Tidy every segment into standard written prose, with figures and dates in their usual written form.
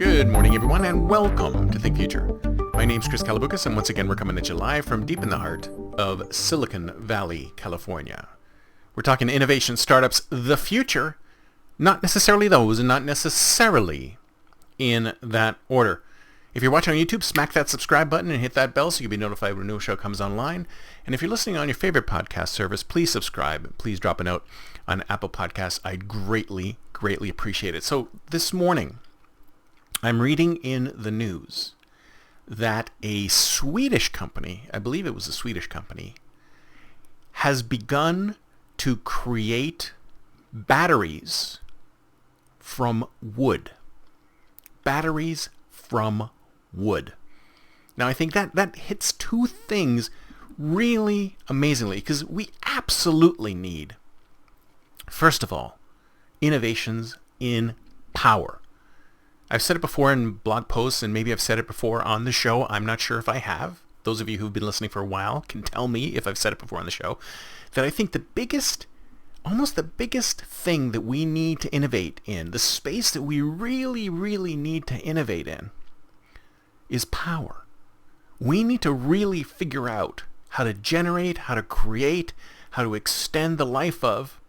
Good morning, everyone, and welcome to Think Future. My name's Chris Kalaboukis, and once again, we're coming at you live from deep in the heart of Silicon Valley, California. We're talking innovation, startups, the future, not necessarily those, and not necessarily in that order. If you're watching on YouTube, smack that subscribe button and hit that bell so you'll be notified when a new show comes online. And if you're listening on your favorite podcast service, please subscribe. Please drop a note on Apple Podcasts. I'd greatly appreciate it. So this morning, I'm reading in the news that a Swedish company, I believe it was a Swedish company, has begun to create batteries from wood. Batteries from wood. Now, I think that hits two things really amazingly, because we absolutely need, first of all, innovations in power. I've said it before in blog posts, and maybe I've said it before on the show. I'm not sure if I have. Those of you who've been listening for a while can tell me if I've said it before on the show, that I think almost the biggest thing that we need to innovate in, the space that we really need to innovate in, is power. We need to really figure out how to generate, how to create, how to extend the life of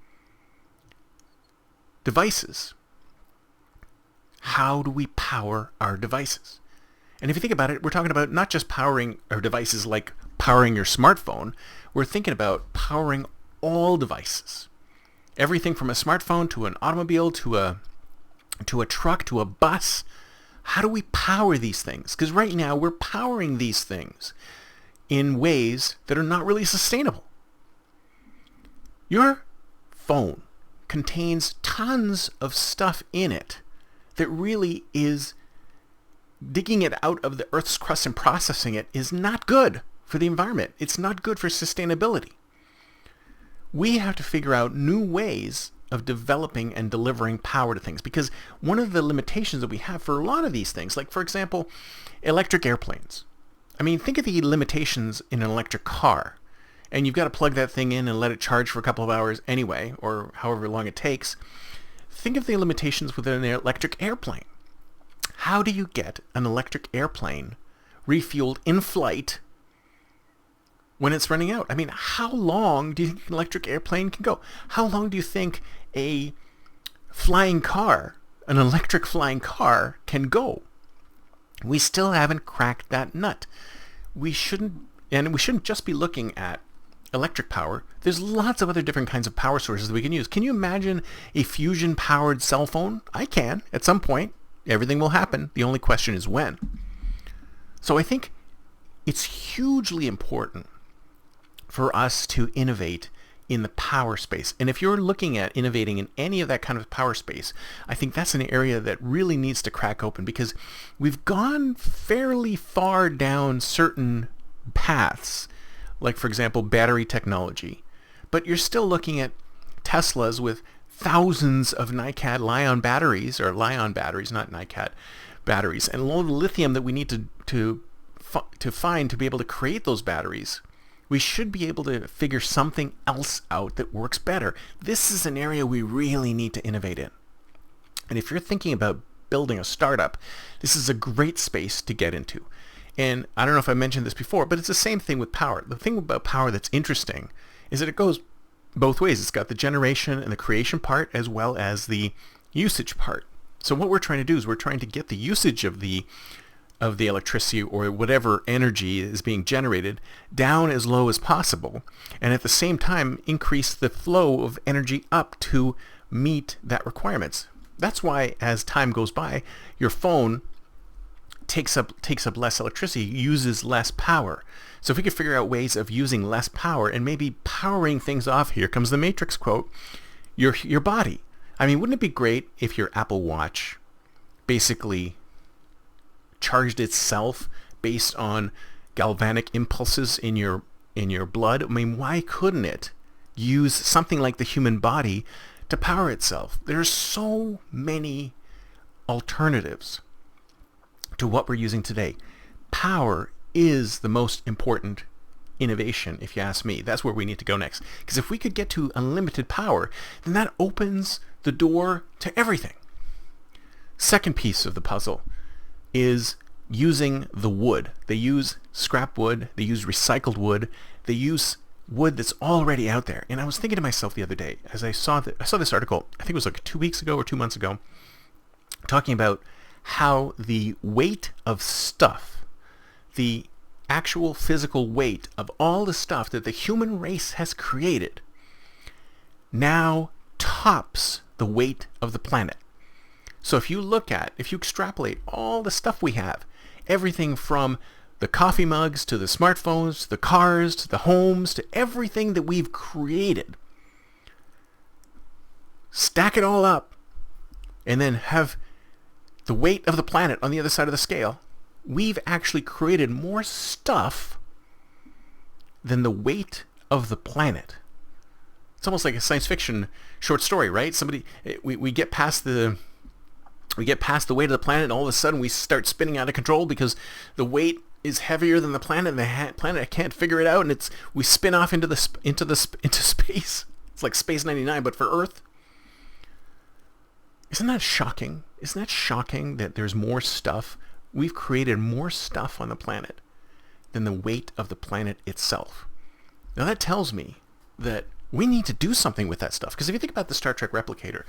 devices. How do we power our devices? And if you think about it, we're talking about not just powering our devices like powering your smartphone. We're thinking about powering all devices. Everything from a smartphone to an automobile to a truck to a bus. How do we power these things? Because right now we're powering these things in ways that are not really sustainable. Your phone contains tons of stuff in it that really is digging it out of the Earth's crust and processing it is not good for the environment. It's not good for sustainability. We have to figure out new ways of developing and delivering power to things, because one of the limitations that we have for a lot of these things, like for example, electric airplanes. I mean, think of the limitations in an electric car, and you've got to plug that thing in and let it charge for a couple of hours anyway, or however long it takes. Think of the limitations within an electric airplane. How do you get an electric airplane refueled in flight when it's running out? I mean, how long do you think an electric airplane can go? How long do you think a flying car, an electric flying car, can go? We still haven't cracked that nut. We shouldn't just be looking at electric power. There's lots of other different kinds of power sources that we can use. Can you imagine a fusion-powered cell phone? I can. At some point, everything will happen. The only question is when. So I think it's hugely important for us to innovate in the power space. And if you're looking at innovating in any of that kind of power space, I think that's an area that really needs to crack open, because we've gone fairly far down certain paths, like for example, battery technology. But you're still looking at Teslas with thousands of NiCad Li-ion batteries, or Li-ion batteries, not NiCad batteries, and all the lithium that we need to find to be able to create those batteries. We should be able to figure something else out that works better. This is an area we really need to innovate in. And if you're thinking about building a startup, this is a great space to get into. And I don't know if I mentioned this before, but it's the same thing with power. The thing about power that's interesting is that it goes both ways. It's got the generation and the creation part, as well as the usage part. So what we're trying to do is we're trying to get the usage of the electricity or whatever energy is being generated down as low as possible, and at the same time increase the flow of energy up to meet that requirements. That's why as time goes by, your phone takes up less electricity, uses less power. So if we could figure out ways of using less power and maybe powering things off, here comes the Matrix quote, your body. I mean, wouldn't it be great if your Apple Watch basically charged itself based on galvanic impulses in your blood? I mean, why couldn't it use something like the human body to power itself? There's so many alternatives to what we're using today. Power is the most important innovation, if you ask me. That's where we need to go next. Because if we could get to unlimited power, then that opens the door to everything. Second piece of the puzzle, is using the wood. They use scrap wood, they use recycled wood, they use wood that's already out there. And I was thinking to myself the other day, as I saw this article, I think it was like 2 weeks ago or 2 months ago, talking about how the weight of stuff, the actual physical weight of all the stuff that the human race has created, now tops the weight of the planet. So if you extrapolate all the stuff we have, everything from the coffee mugs to the smartphones, to the cars, to the homes, to everything that we've created, stack it all up, and then have the weight of the planet on the other side of the scale, we've actually created more stuff than the weight of the planet. It's almost like a science fiction short story, right? We get past the weight of the planet, and all of a sudden we start spinning out of control because the weight is heavier than the planet, and the planet can't figure it out, and we spin off into space. It's like Space 99, but for Earth. Isn't that shocking? Isn't that shocking that there's more stuff? We've created more stuff on the planet than the weight of the planet itself. Now that tells me that we need to do something with that stuff. Because if you think about the Star Trek Replicator,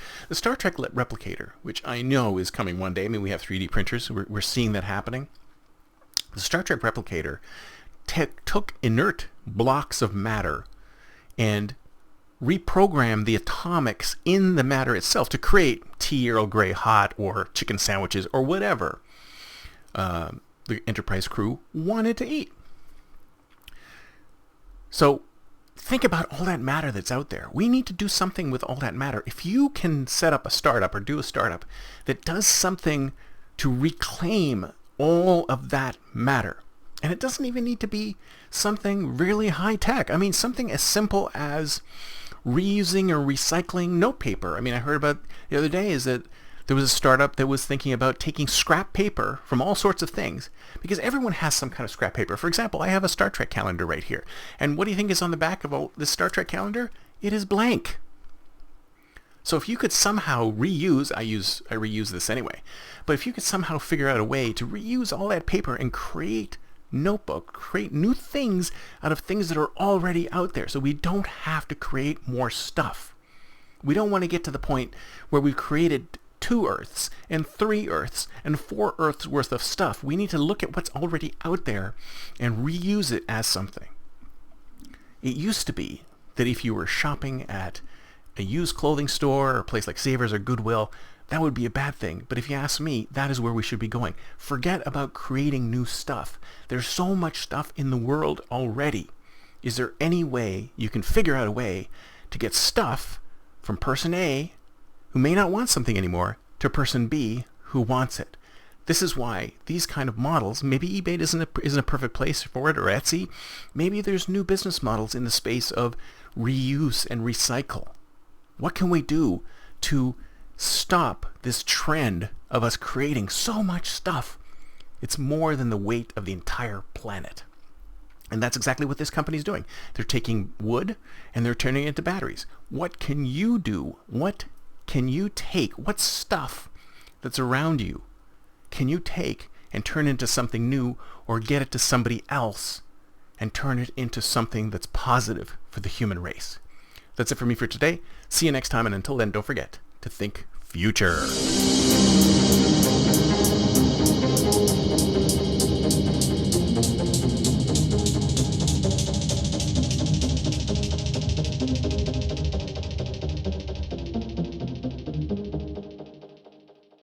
which I know is coming one day. I mean, we have 3D printers. We're seeing that happening. The Star Trek Replicator took inert blocks of matter and reprogram the atomics in the matter itself to create tea, Earl Grey hot, or chicken sandwiches, or whatever the Enterprise crew wanted to eat. So think about all that matter that's out there. We need to do something with all that matter. If you can set up a startup or do a startup that does something to reclaim all of that matter, and it doesn't even need to be something really high tech. I mean, something as simple as reusing or recycling note paper. I mean, I heard about the other day is that there was a startup that was thinking about taking scrap paper from all sorts of things, because everyone has some kind of scrap paper. For example, I have a Star Trek calendar right here. And what do you think is on the back of this Star Trek calendar? It is blank. So if you could somehow reuse, I reuse this anyway, but if you could somehow figure out a way to reuse all that paper and create new things out of things that are already out there, so we don't have to create more stuff. We don't want to get to the point where we've created 2 Earths and 3 Earths and 4 Earths worth of stuff. We need to look at what's already out there and reuse it as something. It used to be that if you were shopping at a used clothing store or a place like Savers or Goodwill, that would be a bad thing. But if you ask me, that is where we should be going. Forget about creating new stuff. There's so much stuff in the world already. Is there any way you can figure out a way to get stuff from person A, who may not want something anymore, to person B, who wants it? This is why these kind of models, maybe eBay isn't a perfect place for it, or Etsy. Maybe there's new business models in the space of reuse and recycle. What can we do to stop this trend of us creating so much stuff? It's more than the weight of the entire planet. And that's exactly what this company is doing. They're taking wood and they're turning it into batteries. What can you do? What can you take? What stuff that's around you can you take and turn into something new, or get it to somebody else and turn it into something that's positive for the human race? That's it for me for today. See you next time, and until then, don't forget to think future.